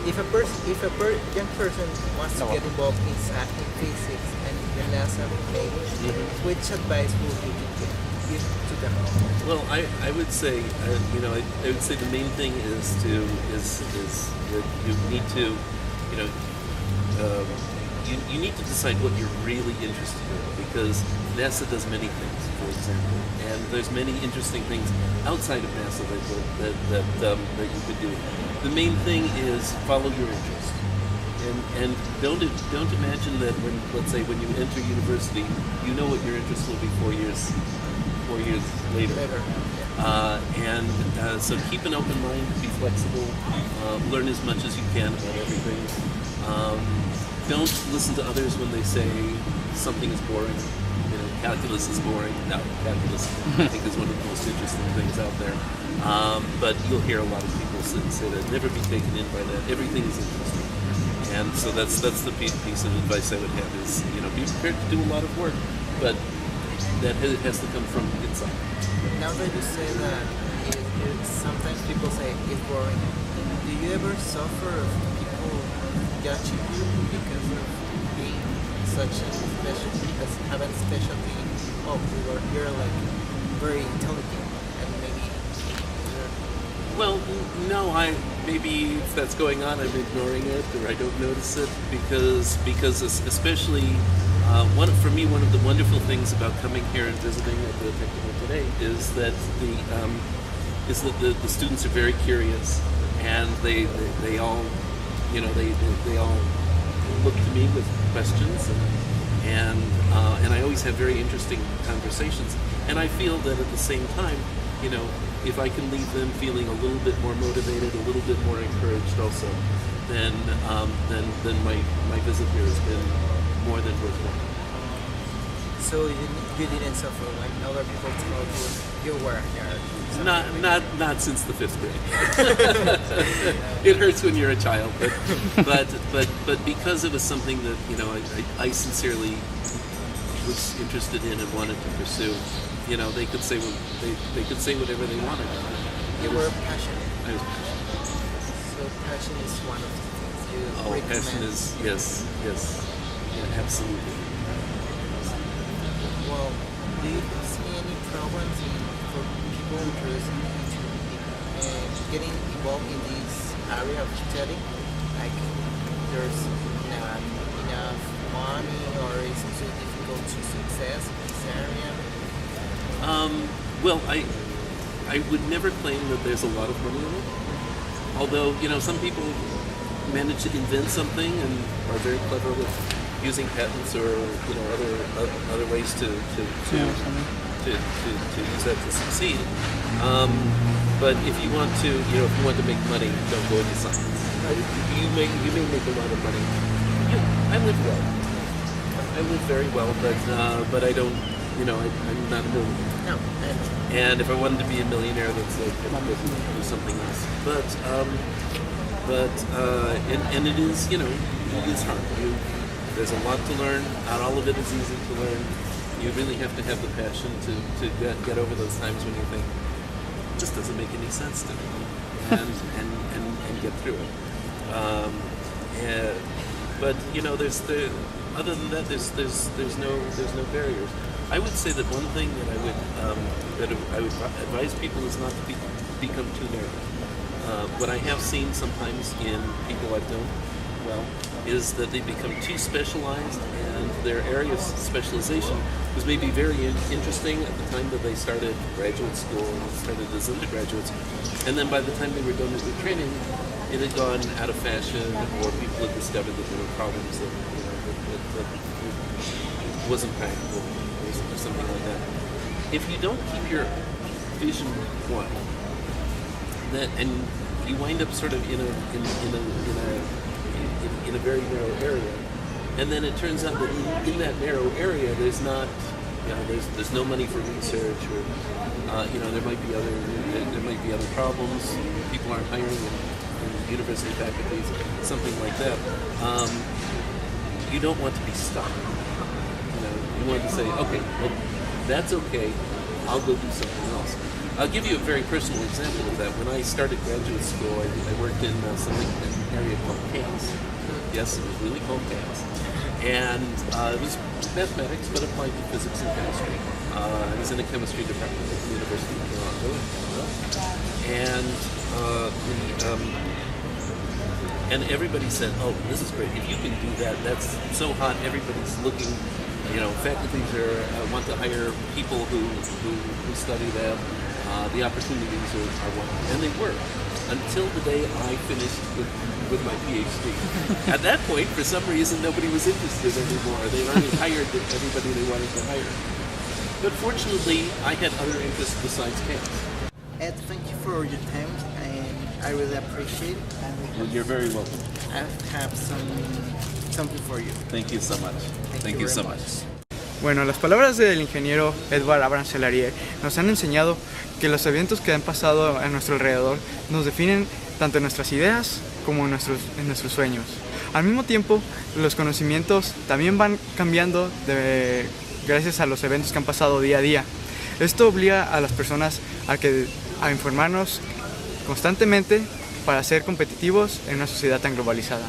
young person wants to get involved in physics and in NASA, maybe, which advice would you give to them? Well, I would say, I would say the main thing is that you need to, you know, you need to decide what you're really interested in, because NASA does many things, for example, and there's many interesting things outside of NASA that you could do. The main thing is follow your interest, and don't imagine that let's say when you enter university, you know what your interest will be 4 years later. So keep an open mind, be flexible, learn as much as you can about everything. Don't listen to others when they say something is boring. You know, calculus is boring. No, calculus I think is one of the most interesting things out there. But you'll hear a lot of people say that. Never be taken in by that. Everything is interesting. And so that's the piece of advice I would have is, you know, be prepared to do a lot of work, but that has to come from inside. Now that you say that, sometimes people say it's boring. Do you ever suffer of people judging you because of being such a having specialty? Oh, you're like very intelligent, and maybe. Well, no, maybe if that's going on, I'm ignoring it or I don't notice it because especially for me, one of the wonderful things about coming here and visiting at the Technical today is that the students are very curious, and they all, you know, they all look to me with questions, and I always have very interesting conversations, and I feel that at the same time, you know, if I can leave them feeling a little bit more motivated, a little bit more encouraged also, then my visit here has been more than worthwhile. So you didn't suffer when other people told you were a nerd? Not since the 5th grade. It hurts when you're a child, but because it was something that, you know, I sincerely was interested in and wanted to pursue. You know, they could say whatever they wanted. You were passionate. I was passionate. So passion is one of the things you recommend. Passion is yes, yeah, absolutely. Well, do you see any problems for people interested in getting involved in this area of study? Like, there's not enough money, or is it too difficult to success in this area? Well, I would never claim that there's a lot of money in it. Although, you know, some people manage to invent something and are very clever with using patents or, you know, other ways to use that to succeed. But if you want to make money, don't go into science. You may make a lot of money. I live well. I live very well, but I don't. You know, I'm not a millionaire. No. And if I wanted to be a millionaire, that's like I would do something else. And it is, you know, it is hard. There's a lot to learn. Not all of it is easy to learn. You really have to have the passion to get over those times when you think this doesn't make any sense to me, and get through it. But you know, other than that, there's no barriers. I would say that one thing that I would advise people is not to become too narrow. What I have seen sometimes in people I've known well is that they become too specialized, and their area of specialization was maybe very interesting at the time that they started graduate school and started as undergraduates, and then by the time they were done with their training, it had gone out of fashion, or people had discovered that there were problems that, you know, that wasn't practical, or something like that. If you don't keep your vision one, and you wind up sort of in a very narrow area, and then it turns out that in that narrow area there's not, you know, there's no money for research, or you know, there might be other problems. People aren't hiring in university faculties, something like that. You don't want to be stuck. You know, you want to say, okay, well, that's okay. I'll go do something else. I'll give you a very personal example of that. When I started graduate school, I worked in an area called chaos. Yes, it was really called chaos. And it was mathematics, but applied to physics and chemistry. I was in the chemistry department at the University of Toronto. And everybody said, oh, this is great. If you can do that, that's so hot. Everybody's looking, faculties want to hire people who study that. The opportunities are wonderful. And they were. Until the day I finished with my PhD. At that point, for some reason, nobody was interested anymore. They already hired everybody they wanted to hire. But fortunately, I had other interests besides chaos. Ed, thank you for your time, and I really appreciate it. Well, you're very welcome. I have something for you. Thank you so much. Thank you so much. Bueno, las palabras del ingeniero Abram Celarier nos han enseñado que los eventos que han pasado a nuestro alrededor nos definen tanto en nuestras ideas como en nuestros sueños. Al mismo tiempo, los conocimientos también van cambiando gracias a los eventos que han pasado día a día. Esto obliga a las personas a informarnos constantemente para ser competitivos en una sociedad tan globalizada.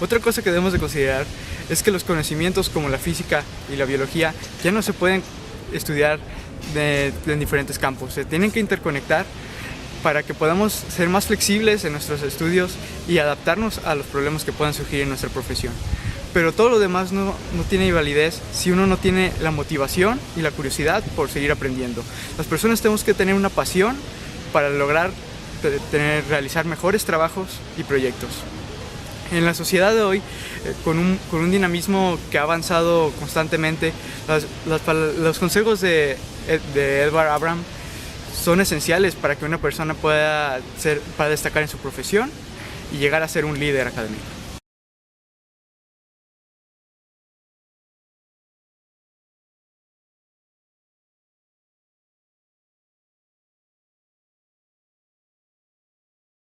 Otra cosa que debemos de considerar es que los conocimientos como la física y la biología ya no se pueden estudiar en diferentes campos. Se tienen que interconectar para que podamos ser más flexibles en nuestros estudios y adaptarnos a los problemas que puedan surgir en nuestra profesión. Pero todo lo demás no tiene validez si uno no tiene la motivación y la curiosidad por seguir aprendiendo. Las personas tenemos que tener una pasión para lograr realizar mejores trabajos y proyectos. En la sociedad de hoy, con un dinamismo que ha avanzado constantemente, los consejos de Abram son esenciales para que una persona pueda destacar en su profesión y llegar a ser un líder académico.